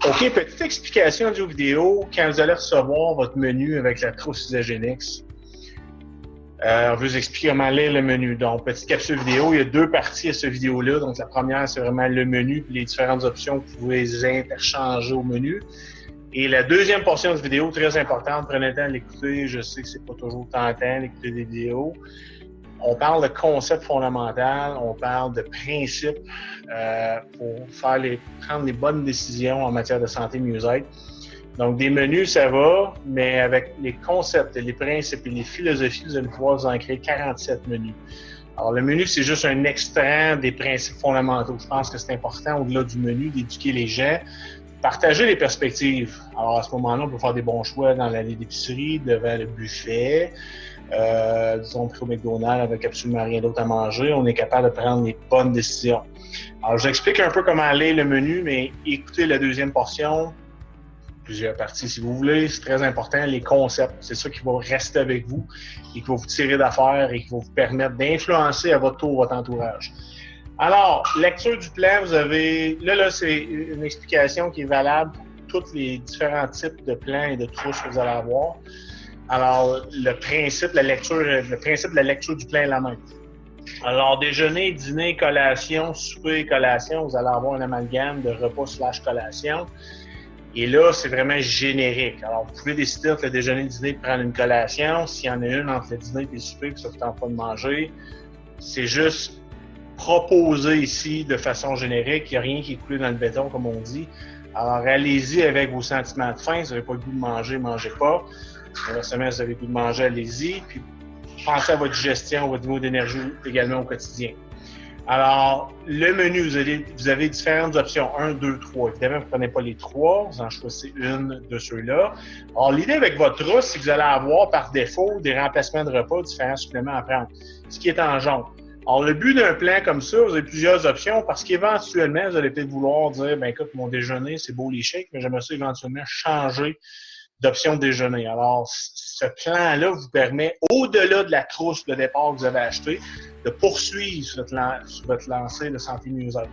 OK, petite explication du vidéo. Quand vous allez recevoir votre menu avec la trousse Isagenix, on veut vous expliquer comment lire le menu. Donc, petite capsule vidéo, il y a deux parties à cette vidéo-là. Donc, la première, c'est vraiment le menu et les différentes options que vous pouvez interchanger au menu. Et la deuxième portion de cette vidéo, très importante, prenez le temps de l'écouter. Je sais que c'est pas toujours tentant d'écouter des vidéos. On parle de concepts fondamentaux, on parle de principes pour prendre les bonnes décisions en matière de santé et mieux-être. Donc, des menus, ça va, mais avec les concepts, les principes et les philosophies, vous allez pouvoir vous en créer 47 menus. Alors, le menu, c'est juste un extrait des principes fondamentaux. Je pense que c'est important, au-delà du menu, d'éduquer les gens, partager les perspectives. Alors, à ce moment-là, on peut faire des bons choix dans l'allée d'épicerie, devant le buffet. Disons, au McDonald's avec absolument rien d'autre à manger, on est capable de prendre les bonnes décisions. Alors, j'explique un peu comment aller le menu, mais écoutez la deuxième portion, plusieurs parties si vous voulez, c'est très important, les concepts, c'est ça qui va rester avec vous et qui va vous tirer d'affaire et qui va vous permettre d'influencer à votre tour votre entourage. Alors, lecture du plan, vous avez, là c'est une explication qui est valable pour tous les différents types de plans et de trousses que vous allez avoir. Alors, le principe de la lecture du plan est la même. Alors, déjeuner, dîner, collation, souper, collation, vous allez avoir un amalgame de repas/collation. Et là, c'est vraiment générique. Alors, vous pouvez décider entre le déjeuner et le dîner de prendre une collation. S'il y en a une entre le dîner et le souper, puis ça vous tente pas de manger, c'est juste proposé ici de façon générique. Il n'y a rien qui est coulé dans le béton, comme on dit. Alors, allez-y avec vos sentiments de faim. Si vous n'avez pas le goût de manger, mangez pas. Inversement, si vous avez le goût de manger, allez-y. Puis, pensez à votre digestion, votre niveau d'énergie également au quotidien. Alors, le menu, vous avez différentes options. 1, 2, 3. Évidemment, vous ne prenez pas les 3. Vous en choisissez une de ceux-là. Alors, l'idée avec votre trousse, c'est que vous allez avoir par défaut des remplacements de repas, différents suppléments à prendre. Ce qui est en jaune. Alors, le but d'un plan comme ça, vous avez plusieurs options parce qu'éventuellement, vous allez peut-être vouloir dire, ben écoute, mon déjeuner, c'est beau les shakes, mais j'aimerais ça éventuellement changer d'option de déjeuner. Alors, ce plan-là vous permet, au-delà de la trousse de départ que vous avez achetée, de poursuivre sur votre lancée de santé mieux-être.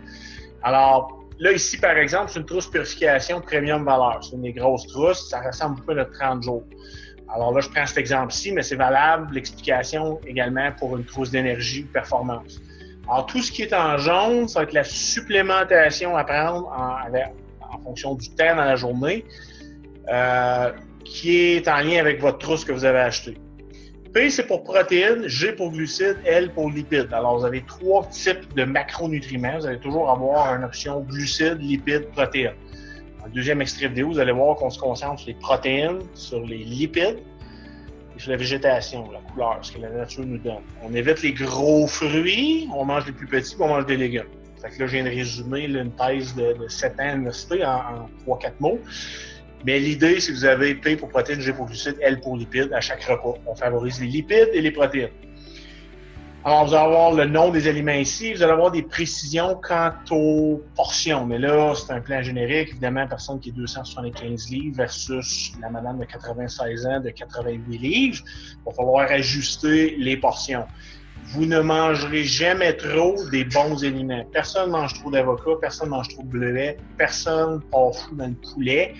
Alors, là, ici, par exemple, c'est une trousse purification premium valeur. C'est une des grosses trousses. Ça ressemble beaucoup à notre 30 jours. Alors là, je prends cet exemple-ci, mais c'est valable, l'explication également pour une trousse d'énergie ou performance. Alors, tout ce qui est en jaune, ça va être la supplémentation à prendre en fonction du temps dans la journée. Qui est en lien avec votre trousse que vous avez achetée. P, c'est pour protéines, G pour glucides, L pour lipides. Alors, vous avez 3 types de macronutriments. Vous allez toujours avoir une option glucides, lipides, protéines. Dans le deuxième extrait vidéo, vous allez voir qu'on se concentre sur les protéines, sur les lipides et sur la végétation, la couleur, ce que la nature nous donne. On évite les gros fruits, on mange les plus petits, on mange des légumes. Fait que là, je viens de résumer une thèse de 7 ans à l'université en 3-4 mots. Mais l'idée, c'est que vous avez P pour protéines, G pour glucides, L pour lipides à chaque repas. On favorise les lipides et les protéines. Alors, vous allez avoir le nom des aliments ici. Vous allez avoir des précisions quant aux portions. Mais là, c'est un plan générique. Évidemment, personne qui est 275 livres versus la madame de 96 ans de 88 livres. Il va falloir ajuster les portions. Vous ne mangerez jamais trop des bons aliments. Personne ne mange trop d'avocats, personne ne mange trop de bleuets, personne part fou dans le poulet.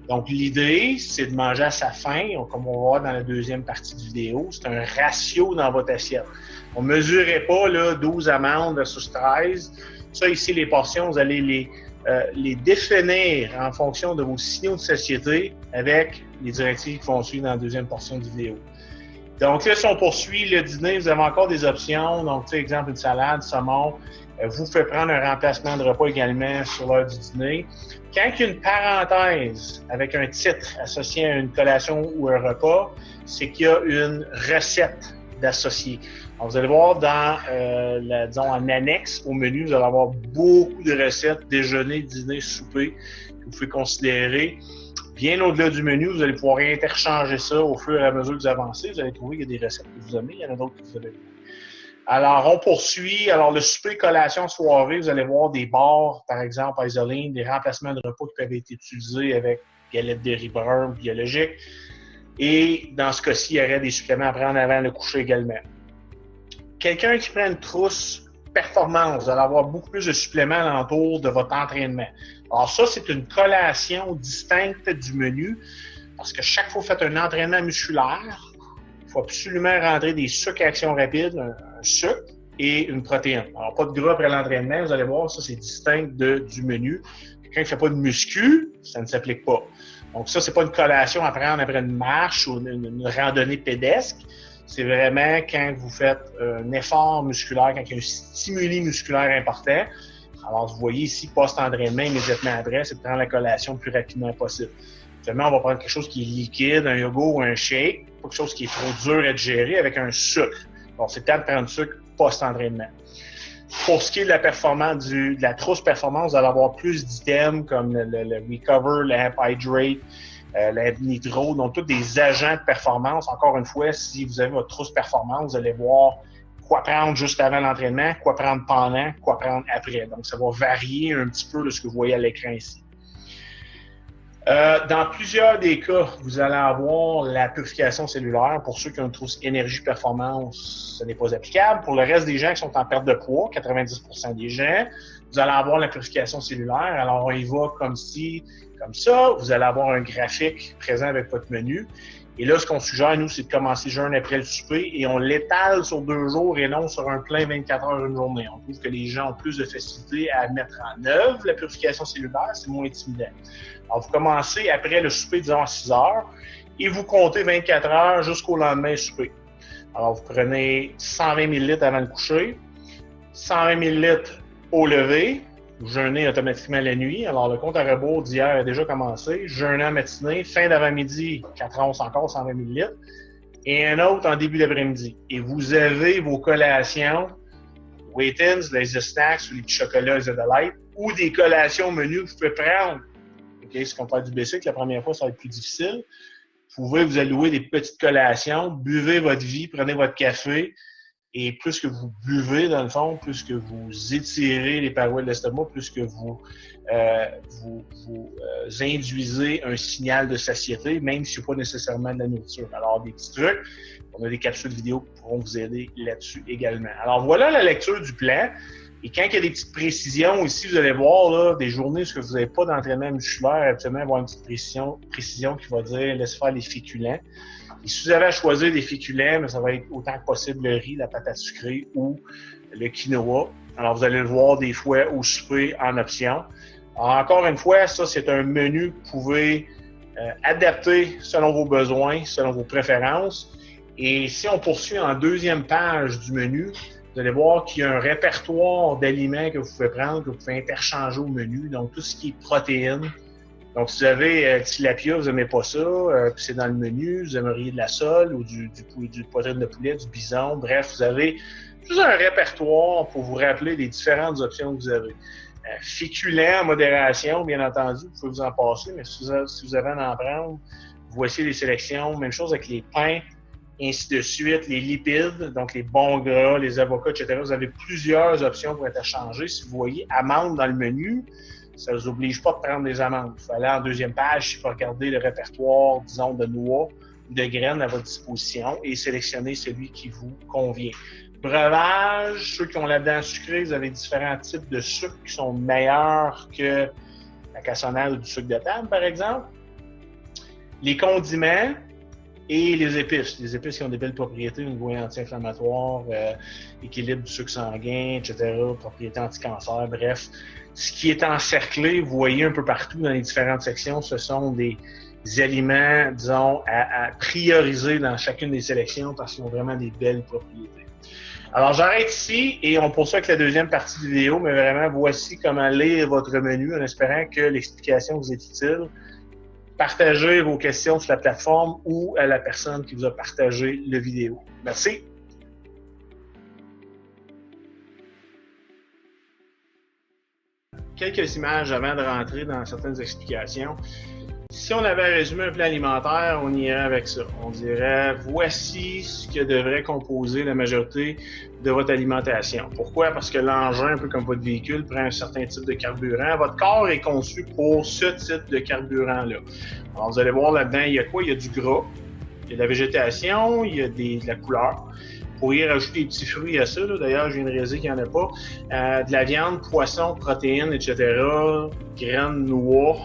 Donc, l'idée, c'est de manger à sa faim, comme on va voir dans la deuxième partie de vidéo. C'est un ratio dans votre assiette. On ne mesurait pas là, 12 amandes versus 13. Ça, ici, les portions, vous allez les définir en fonction de vos signaux de satiété avec les directives qui vont suivre dans la deuxième portion de vidéo. Donc là, si on poursuit le dîner, vous avez encore des options. Donc, tu sais, exemple, une salade, saumon, vous fait prendre un remplacement de repas également sur l'heure du dîner. Quand il y a une parenthèse avec un titre associé à une collation ou un repas, c'est qu'il y a une recette d'associer. Donc, vous allez voir disons, en annexe au menu, vous allez avoir beaucoup de recettes, déjeuner, dîner, souper, que vous pouvez considérer. Bien au-delà du menu, vous allez pouvoir interchanger ça au fur et à mesure que vous avancez. Vous allez trouver qu'il y a des recettes que vous aimez, il y en a d'autres que vous aimez. Alors, on poursuit. Alors, le souper, collation, soirée, vous allez voir des bars, par exemple, isoline, des remplacements de repas qui peuvent être utilisés avec galettes de riz brun biologiques. Et dans ce cas-ci, il y aurait des suppléments à prendre avant le coucher également. Quelqu'un qui prend une trousse performance. Vous allez avoir beaucoup plus de suppléments alentour de votre entraînement. Alors ça, c'est une collation distincte du menu parce que chaque fois que vous faites un entraînement musculaire, il faut absolument rentrer des sucres à action rapide, un sucre et une protéine. Alors, pas de gras après l'entraînement, vous allez voir, ça, c'est distinct du menu. Quand il ne fait pas de muscu, ça ne s'applique pas. Donc ça, c'est pas une collation à prendre après une marche ou une randonnée pédestre. C'est vraiment quand vous faites un effort musculaire, quand il y a un stimuli musculaire important. Alors, vous voyez ici, post-entraînement, immédiatement après, c'est de prendre la collation le plus rapidement possible. Finalement, on va prendre quelque chose qui est liquide, un yogourt ou un shake, pas quelque chose qui est trop dur à digérer avec un sucre. Donc, c'est temps de prendre du sucre post-entraînement. Pour ce qui est de la performance, de la trousse performance, vous allez avoir plus d'items comme le Recover, l'Amp Hydrate, la Nitro, donc tous des agents de performance. Encore une fois, si vous avez votre trousse performance, vous allez voir quoi prendre juste avant l'entraînement, quoi prendre pendant, quoi prendre après. Donc, ça va varier un petit peu de ce que vous voyez à l'écran ici. Dans plusieurs des cas, vous allez avoir la purification cellulaire. Pour ceux qui ont une trousse énergie-performance, ce n'est pas applicable. Pour le reste des gens qui sont en perte de poids, 90% des gens, vous allez avoir la purification cellulaire. Alors, on y va comme ça. Vous allez avoir un graphique présent avec votre menu. Et là, ce qu'on suggère, nous, c'est de commencer jeûne après le souper et on l'étale sur 2 jours et non sur un plein 24 heures une journée. On trouve que les gens ont plus de facilité à mettre en œuvre la purification cellulaire, c'est moins intimidant. Alors, vous commencez après le souper, disons à 6 heures, et vous comptez 24 heures jusqu'au lendemain souper. Alors, vous prenez 120 ml avant le coucher, 120 ml au lever, vous jeûnez automatiquement la nuit. Alors, le compte à rebours d'hier a déjà commencé. Jeûne en matinée, fin d'avant-midi, 4 onces encore, 120 ml, et un autre en début d'après-midi. Et vous avez vos collations, Wait-ins, les snacks ou les petits chocolats, les Light, ou des collations au menu que vous pouvez prendre. Okay, si on parle du basic, la première fois, ça va être plus difficile. Vous pouvez vous allouer des petites collations, buvez votre vie, prenez votre café, et plus que vous buvez, dans le fond, plus que vous étirez les parois de l'estomac, plus que vous induisez un signal de satiété, même si ce n'est pas nécessairement de la nourriture. Alors, des petits trucs, on a des capsules vidéo qui pourront vous aider là-dessus également. Alors, voilà la lecture du plan. Et quand il y a des petites précisions, ici, vous allez voir là, des journées où vous n'avez pas d'entraînement musculaire, absolument avoir une petite précision qui va dire « laisse faire les féculents ». Et si vous avez à choisir des féculents, mais ça va être autant que possible le riz, la patate sucrée ou le quinoa. Alors, vous allez le voir des fois au souper en option. Alors, encore une fois, ça, c'est un menu que vous pouvez adapter selon vos besoins, selon vos préférences. Et si on poursuit en deuxième page du menu, vous allez voir qu'il y a un répertoire d'aliments que vous pouvez prendre, que vous pouvez interchanger au menu. Donc, tout ce qui est protéines. Donc, si vous avez tilapia, vous n'aimez pas ça, puis c'est dans le menu, vous aimeriez de la sole ou du poitrine de poulet, du bison. Bref, vous avez tout un répertoire pour vous rappeler des différentes options que vous avez. Féculents en modération, bien entendu, vous pouvez vous en passer, mais si vous avez à en prendre, voici les sélections. Même chose avec les pains, ainsi de suite, les lipides, donc les bons gras, les avocats, etc. Vous avez plusieurs options pour interchanger. Si vous voyez amandes dans le menu, ça ne vous oblige pas de prendre des amandes. Il faut aller en deuxième page, il faut regarder le répertoire, disons, de noix ou de graines à votre disposition et sélectionner celui qui vous convient. Breuvage, ceux qui ont la dent sucrée, vous avez différents types de sucres qui sont meilleurs que la cassonade ou du sucre de table, par exemple. Les condiments et les épices. Les épices qui ont des belles propriétés au niveau anti-inflammatoire, équilibre du sucre sanguin, etc., propriétés anti-cancer, bref. Ce qui est encerclé, vous voyez un peu partout dans les différentes sections, ce sont des aliments, disons, à prioriser dans chacune des sélections parce qu'ils ont vraiment des belles propriétés. Alors, j'arrête ici et on poursuit avec la deuxième partie de vidéo, mais vraiment, voici comment lire votre menu en espérant que l'explication vous est utile. Partagez vos questions sur la plateforme ou à la personne qui vous a partagé la vidéo. Merci. Quelques images avant de rentrer dans certaines explications. Si on avait à résumer un plan alimentaire, on irait avec ça. On dirait, voici ce que devrait composer la majorité de votre alimentation. Pourquoi? Parce que l'engin, un peu comme votre véhicule, prend un certain type de carburant. Votre corps est conçu pour ce type de carburant-là. Alors, vous allez voir là-dedans, il y a quoi? Il y a du gras, il y a de la végétation, il y a de la couleur. pourriez rajouter des petits fruits à ça. D'ailleurs, je viens de réaliser qu'il n'y en a pas. De la viande, poisson, protéines, etc. Graines, noix.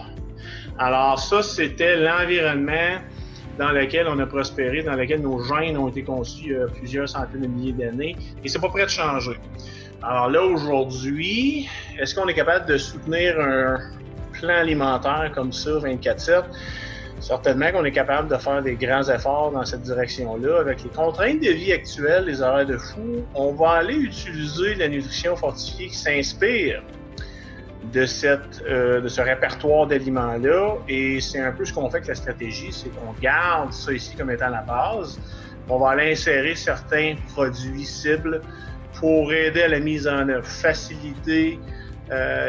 Alors ça, c'était l'environnement dans lequel on a prospéré, dans lequel nos gènes ont été conçus il y a plusieurs centaines de milliers d'années. Et c'est pas prêt de changer. Alors là, aujourd'hui, est-ce qu'on est capable de soutenir un plan alimentaire comme ça, 24/7? Certainement qu'on est capable de faire des grands efforts dans cette direction-là. Avec les contraintes de vie actuelles, les horaires de fou, on va aller utiliser la nutrition fortifiée qui s'inspire de ce répertoire d'aliments-là. Et c'est un peu ce qu'on fait avec la stratégie, c'est qu'on garde ça ici comme étant la base. On va aller insérer certains produits cibles pour aider à la mise en œuvre, faciliter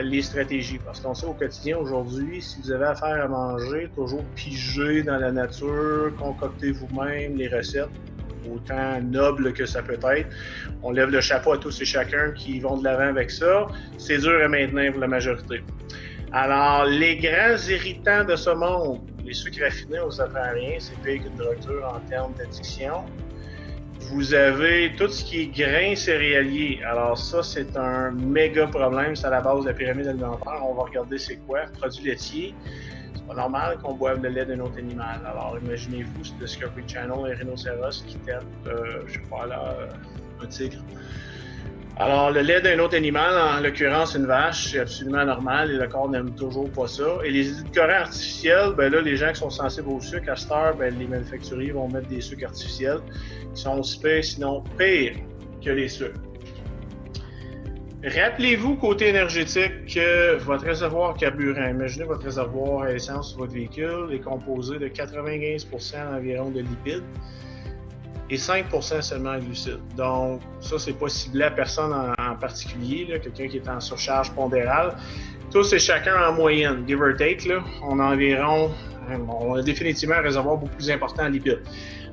les stratégies. Parce qu'on sait au quotidien aujourd'hui, si vous avez affaire à manger, toujours piger dans la nature, concoctez vous-même les recettes, autant nobles que ça peut être. On lève le chapeau à tous et chacun qui vont de l'avant avec ça. C'est dur à maintenir pour la majorité. Alors, les grands irritants de ce monde, les sucres raffinés, on ne s'apprend rien, c'est pire qu'une drogueur en termes d'addiction. Vous avez tout ce qui est grains céréaliers. Alors ça, c'est un méga problème. C'est à la base de la pyramide alimentaire. On va regarder c'est quoi. Produits laitiers. C'est pas normal qu'on boive le lait d'un autre animal. Alors imaginez-vous, c'est Discovery Channel, un rhinocéros qui tête, je sais pas là, un tigre. Alors le lait d'un autre animal, en l'occurrence une vache, c'est absolument normal et le corps n'aime toujours pas ça. Et les édulcorants artificiels, ben là, les gens qui sont sensibles au sucre, à cette heure, ben, les manufacturiers vont mettre des sucres artificiels qui sont aussi pires, sinon pires que les sucres. Rappelez-vous, côté énergétique, que votre réservoir carburant, imaginez votre réservoir à essence sur votre véhicule, est composé de 95% environ de lipides et 5% seulement de glucides. Donc, ça, c'est pas ciblé à personne en particulier, là, quelqu'un qui est en surcharge pondérale. Tous et chacun en moyenne, give or take, là, on a définitivement un réservoir beaucoup plus important en lipides.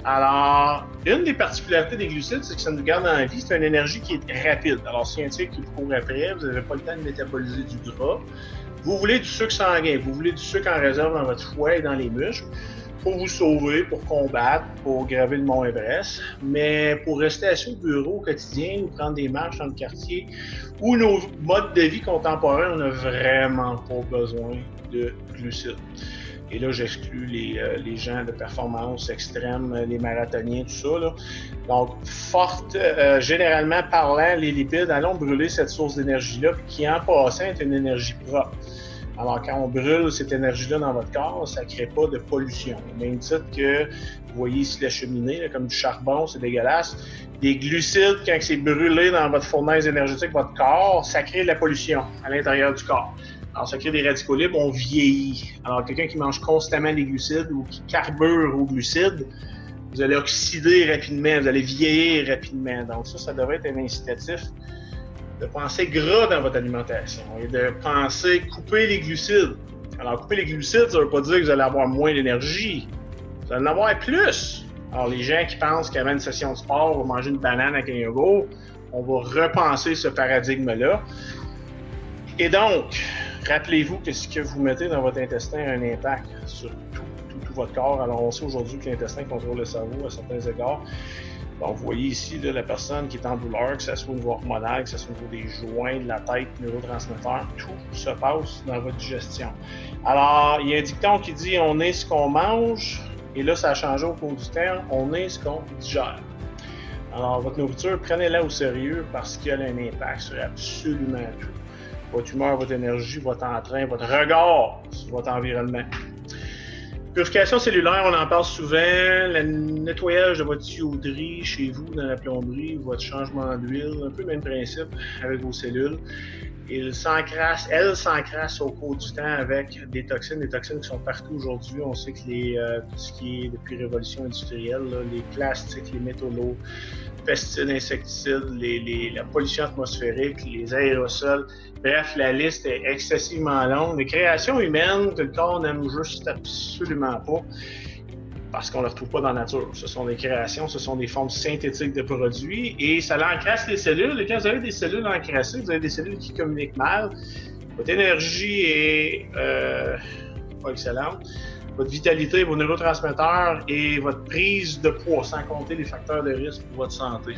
Alors, une des particularités des glucides, c'est que ça nous garde en vie. C'est une énergie qui est rapide. Alors, si un tigre qui vous court après, vous n'avez pas le temps de métaboliser du gras. Vous voulez du sucre sanguin, vous voulez du sucre en réserve dans votre foie et dans les muscles pour vous sauver, pour combattre, pour graver le mont Everest. Mais pour rester assis au bureau au quotidien ou prendre des marches dans le quartier ou nos modes de vie contemporains, on n'a vraiment pas besoin de glucides. Et là, j'exclus les gens de performance extrême, les marathoniens, tout ça, là. Donc, généralement parlant, les lipides, allons brûler cette source d'énergie-là, qui en passant est une énergie propre. Alors, quand on brûle cette énergie-là dans votre corps, ça ne crée pas de pollution. Au même titre que, vous voyez ici la cheminée, là, comme du charbon, c'est dégueulasse. Des glucides, quand c'est brûlé dans votre fournaise énergétique, votre corps, ça crée de la pollution à l'intérieur du corps. Alors, ça crée des radicaux libres, on vieillit. Alors, quelqu'un qui mange constamment des glucides ou qui carbure aux glucides, vous allez oxyder rapidement, vous allez vieillir rapidement. Donc, ça devrait être un incitatif de penser gras dans votre alimentation et de penser couper les glucides. Alors, couper les glucides, ça ne veut pas dire que vous allez avoir moins d'énergie. Vous allez en avoir plus. Alors, les gens qui pensent qu'avant une session de sport, on va manger une banane avec un yogourt, on va repenser ce paradigme-là. Et donc, rappelez-vous que ce que vous mettez dans votre intestin a un impact sur tout votre corps. Alors, on sait aujourd'hui que l'intestin contrôle le cerveau à certains égards. Donc, vous voyez ici là, la personne qui est en douleur, que ce soit au niveau hormonal, que ce soit au niveau des joints, de la tête, neurotransmetteurs, tout se passe dans votre digestion. Alors, il y a un dicton qui dit « on est ce qu'on mange », et là, ça a changé au cours du temps, « on est ce qu'on digère ». Alors, votre nourriture, prenez-la au sérieux parce qu'elle a un impact sur absolument tout. Votre humeur, votre énergie, votre entrain, votre regard sur votre environnement. Purification cellulaire, on en parle souvent. Le nettoyage de votre tuyauterie chez vous, dans la plomberie, votre changement d'huile, un peu le même principe avec vos cellules. Elle s'encrasse au cours du temps avec des toxines qui sont partout aujourd'hui. On sait que tout ce qui est depuis révolution industrielle, là, les plastiques, les métaux lourds, pesticides, insecticides, la pollution atmosphérique, les aérosols. Bref, la liste est excessivement longue. Les créations humaines que le corps n'aime juste absolument pas parce qu'on ne les retrouve pas dans la nature. Ce sont des créations, ce sont des formes synthétiques de produits et ça encrasse les cellules. Et quand vous avez des cellules encrassées, vous avez des cellules qui communiquent mal. Votre énergie est pas excellente. votre vitalité, vos neurotransmetteurs et votre prise de poids, sans compter les facteurs de risque pour votre santé.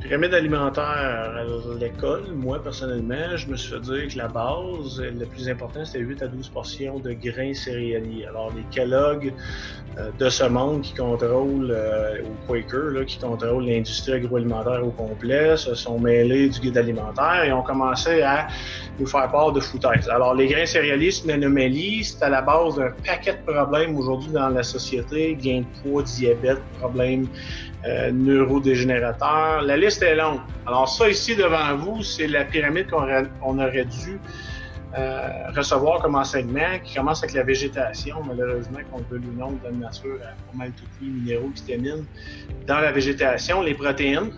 Pyramide alimentaire à l'école, moi personnellement, je me suis fait dire que la base, le plus important, c'était 8 à 12 portions de grains céréaliers. Alors les Kellogg de ce monde qui contrôlent, ou Quaker, là, qui contrôlent l'industrie agroalimentaire au complet, se sont mêlés du guide alimentaire et ont commencé à nous faire part de foutaises. Alors les grains céréaliers, c'est une anomalie, c'est à la base d'un paquet de problèmes aujourd'hui dans la société, gain de poids, diabète, problèmes neurodégénérateurs. La liste est longue. Alors ça ici devant vous, c'est la pyramide qu'on aurait dû recevoir comme enseignement, qui commence avec la végétation. Malheureusement, qu'on veut le nom de la nature à pas mal tous les minéraux, vitamines. Dans la végétation, les protéines,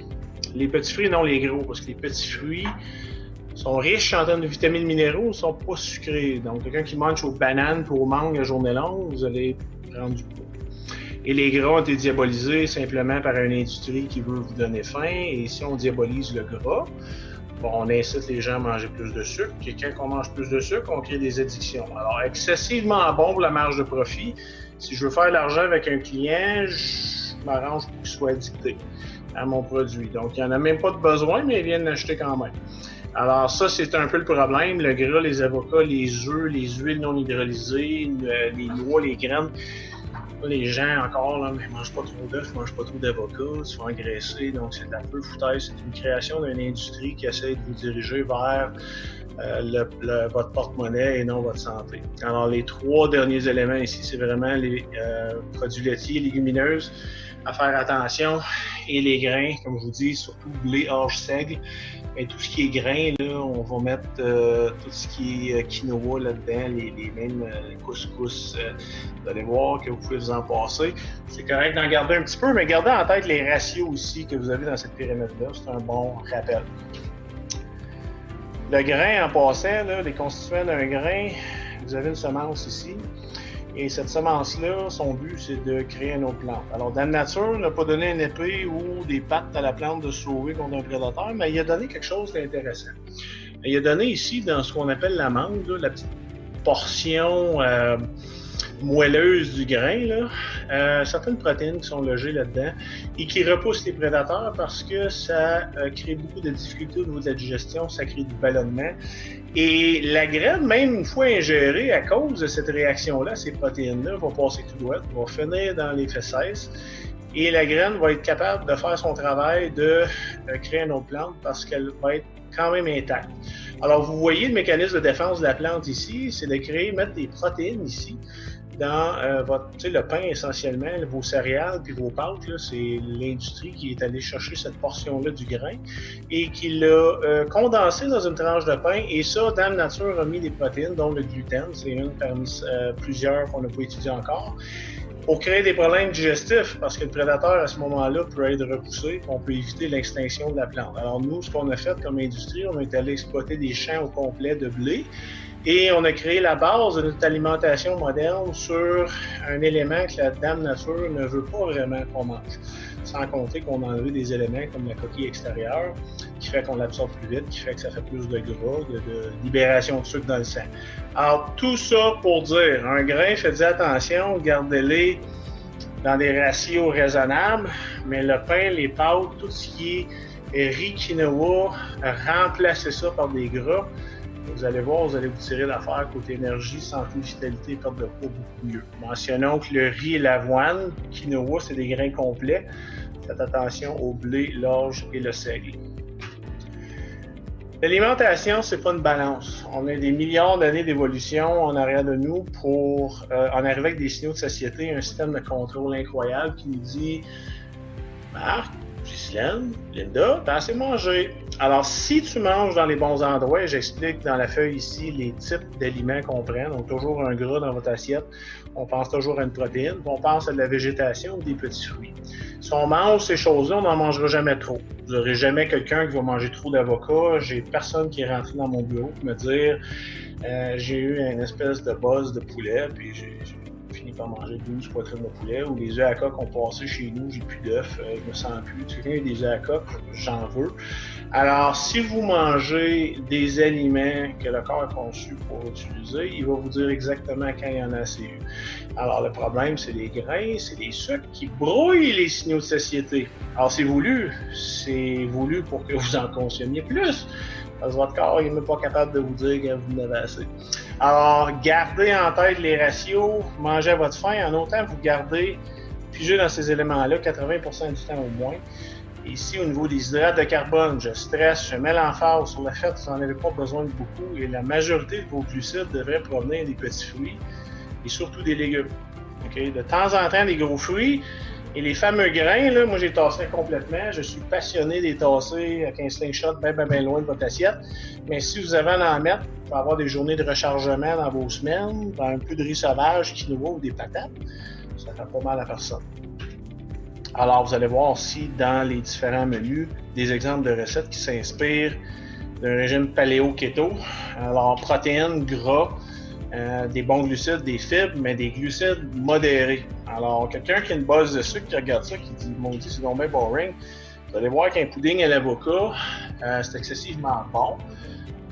les petits fruits, non les gros, parce que les petits fruits sont riches en termes de vitamines minéraux, ne sont pas sucrés. Donc, quelqu'un qui mange aux bananes et aux mangues la journée longue, vous allez prendre du poids. Et les gras ont été diabolisés simplement par une industrie qui veut vous donner faim. Et si on diabolise le gras, bon, on incite les gens à manger plus de sucre. Et quand on mange plus de sucre, on crée des addictions. Alors, excessivement bon pour la marge de profit. Si je veux faire de l'argent avec un client, je m'arrange pour qu'il soit addicté à mon produit. Donc, il n'y en a même pas de besoin, mais ils viennent l'acheter quand même. Alors ça, c'est un peu le problème. Le gras, les avocats, les œufs, les huiles non hydrolysées, les noix, les graines. Les gens, encore, là, ne mangent pas trop d'œufs, ne mangent pas trop d'avocats, se font engraisser. Donc, c'est un peu foutaise. C'est une création d'une industrie qui essaie de vous diriger vers votre porte-monnaie et non votre santé. Alors, les 3 derniers éléments ici, c'est vraiment les produits laitiers, légumineuses, à faire attention, et les grains, comme je vous dis, surtout blé, orge, seigle. Et tout ce qui est grain, là, on va mettre tout ce qui est quinoa là-dedans, les mêmes couscous. Vous allez voir que vous pouvez vous en passer. C'est correct d'en garder un petit peu, mais gardez en tête les ratios aussi que vous avez dans cette pyramide-là. C'est un bon rappel. Le grain, en passant, là, les constituants d'un grain, vous avez une semence ici. Et cette semence-là, son but, c'est de créer une autre plante. Alors, Dame Nature n'a pas donné une épée ou des pattes à la plante de se sauver contre un prédateur, mais il a donné quelque chose d'intéressant. Il a donné ici, dans ce qu'on appelle la mangue, là, la petite portion moelleuse du grain, là, certaines protéines qui sont logées là-dedans et qui repoussent les prédateurs parce que ça crée beaucoup de difficultés au niveau de la digestion, ça crée du ballonnement. Et la graine, même une fois ingérée, à cause de cette réaction-là, ces protéines-là vont passer tout droit, vont finir dans les fesses. Et la graine va être capable de faire son travail de créer une autre plante parce qu'elle va être quand même intacte. Alors, vous voyez le mécanisme de défense de la plante ici, c'est de mettre des protéines ici dans le pain essentiellement, vos céréales puis vos pâtes, là, c'est l'industrie qui est allée chercher cette portion-là du grain et qui l'a condensé dans une tranche de pain. Et ça, Dame Nature a mis des protéines, dont le gluten, c'est une parmi plusieurs qu'on n'a pas étudié encore, pour créer des problèmes digestifs, parce que le prédateur, à ce moment-là, peut être repoussé, on peut éviter l'extinction de la plante. Alors nous, ce qu'on a fait comme industrie, on est allé exploiter des champs au complet de blé, et on a créé la base de notre alimentation moderne sur un élément que la Dame Nature ne veut pas vraiment qu'on mange. Sans compter qu'on a enlevé des éléments comme la coquille extérieure, qui fait qu'on l'absorbe plus vite, qui fait que ça fait plus de gras, de libération de sucre dans le sang. Alors, tout ça pour dire, un grain, faites attention, gardez-les dans des ratios raisonnables, mais le pain, les pâtes, tout ce qui est riz, quinoa, remplacez ça par des gras. Vous allez voir, vous allez vous tirer l'affaire côté énergie, santé, vitalité, perte de poids beaucoup mieux. Mentionnons que le riz et l'avoine, quinoa, c'est des grains complets. Faites attention au blé, l'orge et le seigle. L'alimentation, c'est pas une balance. On a des milliards d'années d'évolution en arrière de nous pour en arriver avec des signaux de satiété, un système de contrôle incroyable qui nous dit « Marc, Ghislaine, Linda, t'as assez mangé. » Alors, si tu manges dans les bons endroits, j'explique dans la feuille ici les types d'aliments qu'on prend. Donc, toujours un gras dans votre assiette. On pense toujours à une protéine. On pense à de la végétation ou des petits fruits. Si on mange ces choses-là, on n'en mangera jamais trop. Vous n'aurez jamais quelqu'un qui va manger trop d'avocats. J'ai personne qui est rentré dans mon bureau pour me dire j'ai eu une espèce de buzz de poulet, puis fini par manger 12 poitrines de poulet. Ou les œufs à coque ont passé chez nous, j'ai plus d'œufs, je me sens plus. Tu viens des œufs à coque, j'en veux. Alors, si vous mangez des aliments que le corps a conçus pour utiliser, il va vous dire exactement quand il y en a assez eu. Alors, le problème, c'est les grains, c'est les sucres qui brouillent les signaux de satiété. Alors, c'est voulu pour que vous en consommiez plus. Parce que votre corps n'est même pas capable de vous dire que vous en avez assez. Alors, gardez en tête les ratios, mangez à votre faim, en autant vous gardez figé dans ces éléments-là 80% du temps au moins. Et ici, au niveau des hydrates de carbone, je stresse, je mets l'emphase sur le fait que vous n'en avez pas besoin de beaucoup et la majorité de vos glucides devraient provenir des petits fruits et surtout des légumes. Okay? De temps en temps, des gros fruits. Et les fameux grains, là, moi j'ai tassé complètement. Je suis passionné des tasser avec un slingshot bien loin de votre assiette. Mais si vous avez à en mettre, pour avoir des journées de rechargement dans vos semaines, dans un peu de riz sauvage, quinoa ou des patates, ça fait pas mal à personne. Alors vous allez voir aussi dans les différents menus des exemples de recettes qui s'inspirent d'un régime paléo-keto. Alors protéines, gras, des bons glucides, des fibres, mais des glucides modérés. Alors, quelqu'un qui a une base de sucre qui regarde ça, qui dit « Mon Dieu, c'est donc bien boring », vous allez voir qu'un pudding à l'avocat, c'est excessivement bon.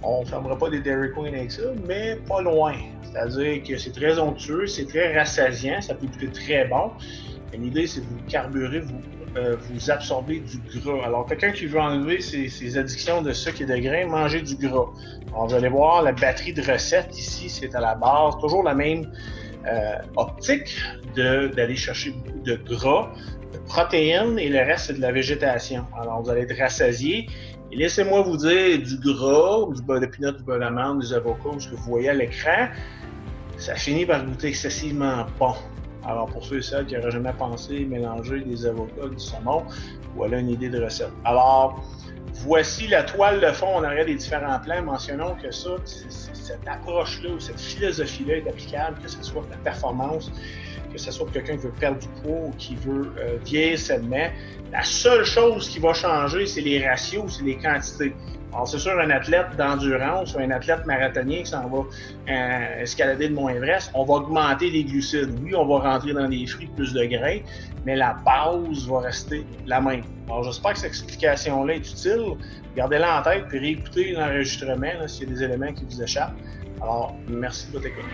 On ne fermera pas des Dairy Queen avec ça, mais pas loin. C'est-à-dire que c'est très onctueux, c'est très rassasiant, ça peut goûter très bon. Et l'idée, c'est de vous carburer, vous absorber du gras. Alors, quelqu'un qui veut enlever ses addictions de sucre et de grains, manger du gras. Alors, vous allez voir, la batterie de recettes ici, c'est à la base, toujours la même optique d'aller chercher beaucoup de gras, de protéines, et le reste, c'est de la végétation. Alors, vous allez être rassasié. Et laissez-moi vous dire, du gras, du beurre de pinot, du beurre d'amande, des avocats, ce que vous voyez à l'écran, ça finit par goûter excessivement bon. Alors, pour ceux et celles qui n'auraient jamais pensé mélanger des avocats, du saumon, voilà une idée de recette. Alors, voici la toile de fond en arrière des différents plans. Mentionnons que ça, cette approche-là ou cette philosophie-là est applicable, que ce soit pour la performance, que ce soit pour quelqu'un qui veut perdre du poids ou qui veut vieillir sainement. La seule chose qui va changer, c'est les ratios, c'est les quantités. Alors, c'est sûr, un athlète d'endurance ou un athlète marathonien qui s'en va escalader le Mont Everest, on va augmenter les glucides. Oui, on va rentrer dans les fruits plus de grains, mais la base va rester la même. Alors, j'espère que cette explication-là est utile. Gardez-la en tête puis réécoutez l'enregistrement s'il y a des éléments qui vous échappent. Alors, merci de votre écoute.